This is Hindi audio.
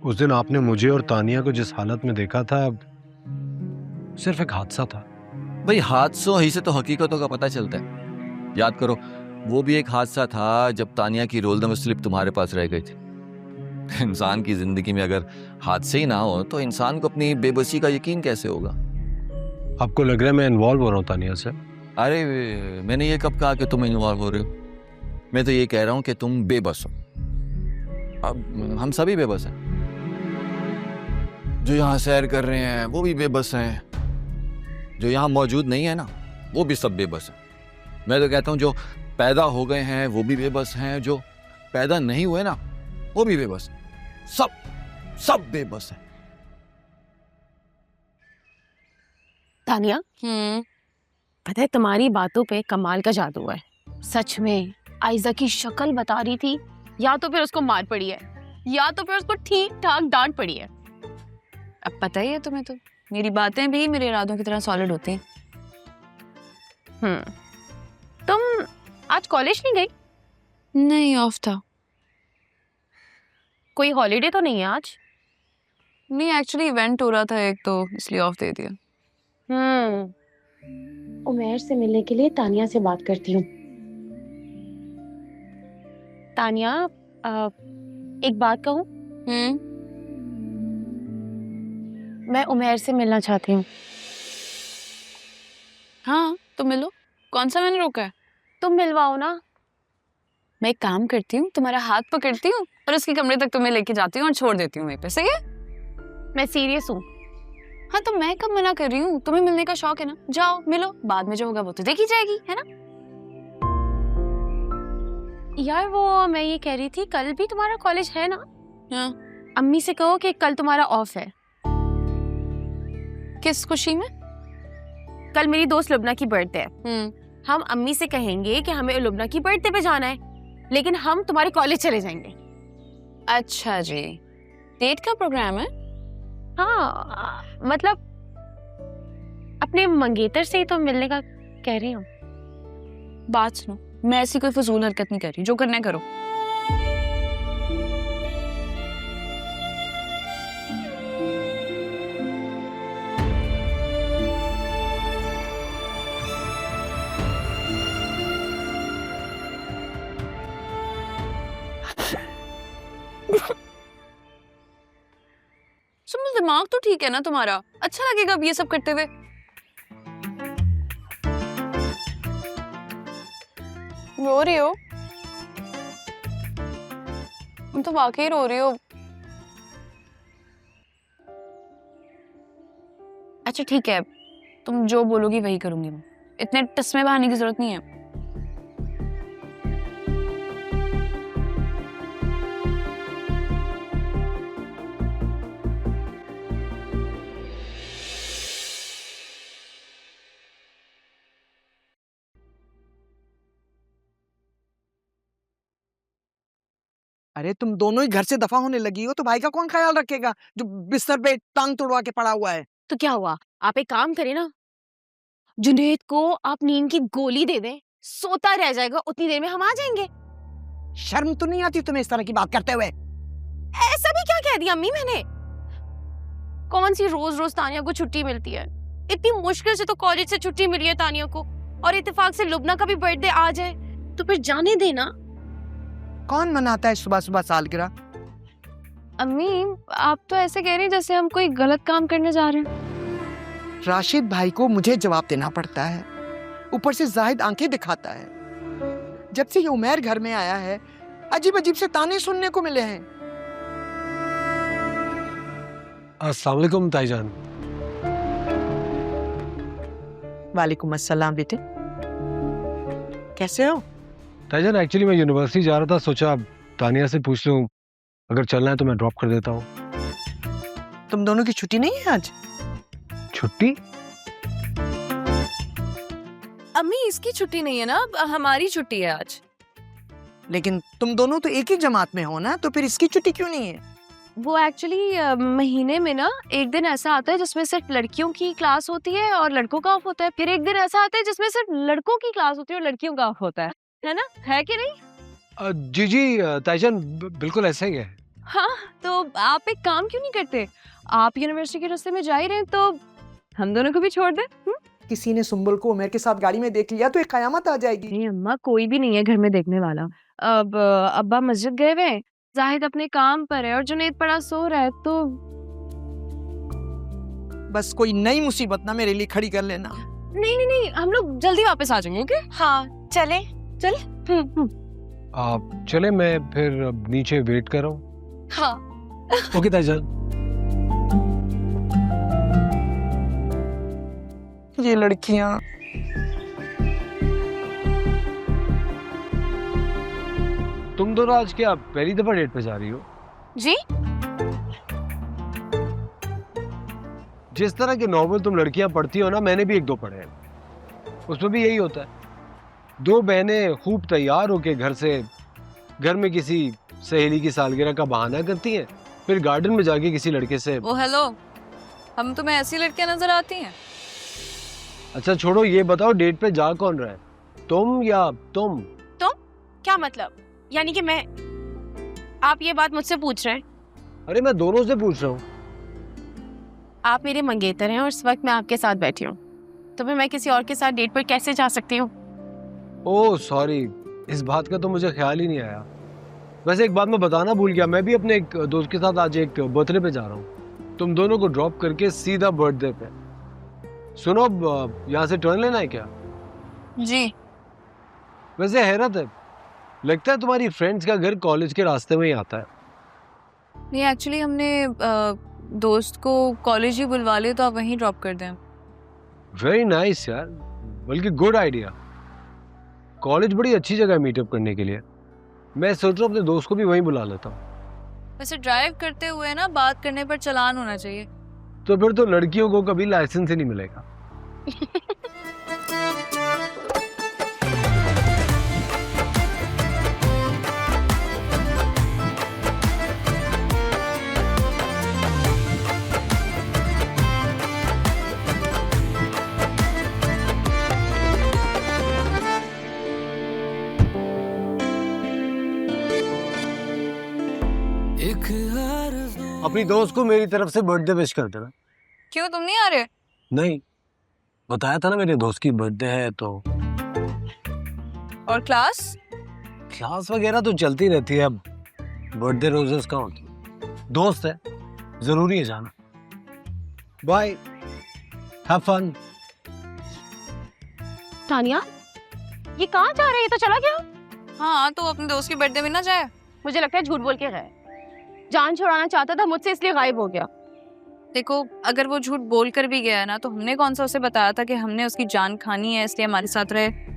उस दिन आपने मुझे और तानिया को जिस हालत में देखा था, सिर्फ एक हादसा था। भाई हादसों ही से तो हकीकतों का पता चलता है। याद करो, वो भी एक हादसा था जब तानिया की रोल नंबर स्लिप तुम्हारे पास रह गई थी। इंसान की जिंदगी में अगर हादसे ही ना हो तो इंसान को अपनी बेबसी का यकीन कैसे होगा? आपको लग रहा है मैं इन्वॉल्व हो रहा हूँ तानिया से? अरे मैंने ये कब कहा कि तुम इन्वॉल्व हो रहे हो? मैं तो ये कह रहा हूँ कि तुम बेबस हो। अब हम सभी बेबस हैं। जो यहाँ सैर कर रहे हैं वो भी बेबस हैं, जो यहाँ मौजूद नहीं है ना वो भी सब बेबस हैं। मैं तो कहता हूँ जो पैदा हो गए हैं वो भी बेबस हैं, जो पैदा नहीं हुए ना वो भी बेबस हैं। सब बेबस हैं। तानिया, पता है तुम्हारी बातों पे कमाल का जादू है। सच में आयजा की शक्ल बता रही थी, या तो फिर उसको मार पड़ी है या तो फिर उसको ठीक ठाक डांट पड़ी है। अब पता ही है तुम्हें, तो मेरी बातें भी मेरे इरादों की तरह सॉलिड होती हैं। तुम आज कॉलेज नहीं गई? नहीं, ऑफ था। कोई हॉलीडे तो नहीं है आज? नहीं, एक्चुअली इवेंट हो रहा था एक, तो इसलिए ऑफ दे दिया। उमैर से मिलने के लिए तानिया से बात करती हूँ। तानिया, एक बात कहूँ? मैं उमैर से मिलना चाहती हूँ। हाँ तो मिलो, कौन सा मैंने रोका है? तुम मिलवाओ ना। मैं एक काम करती हूँ, तुम्हारा हाथ पकड़ती हूँ और उसके कमरे तक तुम्हें लेके जाती हूँ और छोड़ देती हूँ वहीं पे। सही है? मैं सीरियस हूँ। हाँ तो मैं कब मना कर रही हूँ? तुम्हें मिलने का शौक है ना, जाओ मिलो, बाद में जो होगा वो तो देखी जाएगी, है ना? यार वो मैं ये कह रही थी, कल भी तुम्हारा कॉलेज है ना? हाँ। अम्मी से कहो कि कल तुम्हारा ऑफ है। किस खुशी में? कल मेरी दोस्त लुबना की बर्थडे है। हम अम्मी से कहेंगे कि हमें लुबना की बर्थडे पे जाना है, लेकिन हम तुम्हारे कॉलेज चले जाएंगे। अच्छा जी, डेट का प्रोग्राम है? हाँ, मतलब अपने मंगेतर से ही तो मिलने का कह रही हूँ। बात सुनो, मैं ऐसी कोई फजूल हरकत नहीं कर रही, जो करना है करो। दिमाग तो ठीक है ना तुम्हारा? अच्छा लगेगा अब ये सब करते हुए? रो रही हो? तुम तो वाकई रो रही हो। अच्छा ठीक है, तुम जो बोलोगी वही करूंगी मैं। इतने टसमे बहाने की जरूरत नहीं है। अरे तुम दोनों ही घर से दफा होने लगी हो तो भाई का कौन ख्याल रखेगा जो बिस्तर पे टांग तुड़वा के पड़ा हुआ है? तो क्या हुआ, आप एक काम करें ना, जुनैद को आप नींद की गोली दे दें, सोता रह जाएगा, उतनी देर में हम आ जाएंगे। शर्म तो नहीं आती तुम्हें इस तरह की बात करते हुए? ऐसा भी क्या कह दिया अम्मी मैंने? कौन सी रोज रोज तानिया को छुट्टी मिलती है? इतनी मुश्किल से तो कॉलेज से छुट्टी मिली है तानिया को, और इत्तेफाक से लुबना का भी बर्थडे आ जाए तो फिर जाने देना। कौन मनाता है सुबह सुबह सालगिरह? अम्मी, आप तो ऐसे कह रही हैं जैसे हम कोई गलत काम करने जा रहे हैं। राशिद भाई को मुझे जवाब देना पड़ता है, ऊपर से जाहिद आंखें दिखाता है। जब से ये उमैर घर में आया है अजीब अजीब से ताने सुनने को मिले हैं। अस्सलाम वालेकुम ताईजान। वालेकुम अस्सलाम बेटे, कैसे हो? ताईजान एक्चुअली मैं यूनिवर्सिटी जा रहा था, सोचा तानिया से पूछ लूं, अगर चलना है तो मैं ड्रॉप कर देता हूँ। तुम दोनों की छुट्टी नहीं है आज? छुट्टी? अम्मी इसकी छुट्टी नहीं है ना, हमारी छुट्टी है आज। लेकिन तुम दोनों तो एक ही जमात में हो ना, तो फिर इसकी छुट्टी क्यों नहीं है? वो एक्चुअली महीने में ना एक दिन ऐसा आता है जिसमें सिर्फ लड़कियों की क्लास होती है और लड़कों का ऑफ होता है, फिर एक दिन ऐसा आता है जिसमें सिर्फ लड़कों की क्लास होती है और लड़कियों का ऑफ होता है ना? है कि नहीं? जी जी ताईजान, बिल्कुल ऐसा ही है। हाँ, तो आप एक काम क्यों नहीं करते? आप यूनिवर्सिटी के रास्ते में जा ही रहे हैं, तो हम दोनों को भी छोड़ दें। किसी ने सुंबल को उमर के साथ गाड़ी में देख लिया तो एक कयामत आ जाएगी। नहीं अम्मा, कोई भी नहीं है घर में देखने वाला। अब अब्बा मस्जिद गए हुए हैं, जाहिद अपने काम पर है और जुनैद पड़ा सो रहा है, तो बस कोई नई मुसीबत ना मेरे लिए खड़ी कर लेना। नहीं नहीं नहीं, हम लोग जल्दी वापस आ जाएंगे। ओके हाँ, चले। आप चले, मैं फिर अब नीचे वेट कर रहा हूँ। हाँ। ओके ताईजान। ये लड़कियां। तुम दोनों आज क्या पहली दफा डेट पे जा रही हो? जी, जिस तरह के नॉवल तुम लड़कियां पढ़ती हो ना, मैंने भी एक दो पढ़े हैं, उसमें भी यही होता है। दो बहनें खूब तैयार होके घर में किसी सहेली की सालगिरह का बहाना करती हैं, फिर गार्डन में जाके किसी लड़के से। ओ हेलो, हम तुम्हें ऐसी लड़कियां नजर आती हैं? अच्छा छोड़ो, ये बताओ डेट पे जा कौन रहा है, तुम या तुम? क्या मतलब? यानी कि मैं, आप ये बात मुझसे पूछ रहे हैं? अरे मैं दोनों से पूछ रहा हूँ। आप मेरे मंगेतर हैं और इस वक्त मैं आपके साथ बैठी हूँ, तो फिर मैं किसी और के साथ डेट पर कैसे जा सकती हूँ? ओह सॉरी, इस बात का तो मुझे ख्याल ही नहीं आया। वैसे एक बात मैं बताना भूल गया, मैं भी अपने एक दोस्त के साथ आज एक बर्थडे पे जा रहा हूँ, तुम दोनों को ड्रॉप करके सीधा बर्थडे पे। सुनो, यहाँ से टर्न लेना है क्या? जी। वैसे हैरत है, लगता है तुम्हारी फ्रेंड्स का घर कॉलेज के रास्ते में ही आता है। नहीं, एक्चुअली हमने दोस्त को कॉलेज ही बुलवा लिया, तो आप वहीं ड्रॉप कर दें। वेरी नाइस यार, बल्कि गुड आइडिया। कॉलेज बड़ी अच्छी जगह है मीटअप करने के लिए। मैं सोच रहा हूँ अपने दोस्त को भी वहीं बुला लेता हूँ। वैसे ड्राइव करते हुए ना बात करने पर चालान होना चाहिए। तो फिर तो लड़कियों को कभी लाइसेंस ही नहीं मिलेगा। अपनी दोस्त को मेरी तरफ से बर्थडे विश कर देना। क्यों, तुम नहीं आ रहे? नहीं, बताया था ना मेरे दोस्त की बर्थडे है तो। और क्लास वगैरह तो चलती रहती है, अब बर्थडे रोजेस का होती है। दोस्त है, जरूरी है जाना। Bye, have fun. तानिया, ये कहाँ जा रहे हैं? तो चला गया? हाँ, तो अपने दोस्त की बर्थडे में ना जाए। मुझे लगता है झूठ बोल के गए, जान छुड़ाना चाहता था मुझसे, इसलिए गायब हो गया। देखो, अगर वो झूठ बोल कर भी गया ना, तो हमने कौन सा उसे बताया था कि हमने उसकी जान खानी है इसलिए हमारे साथ रहे?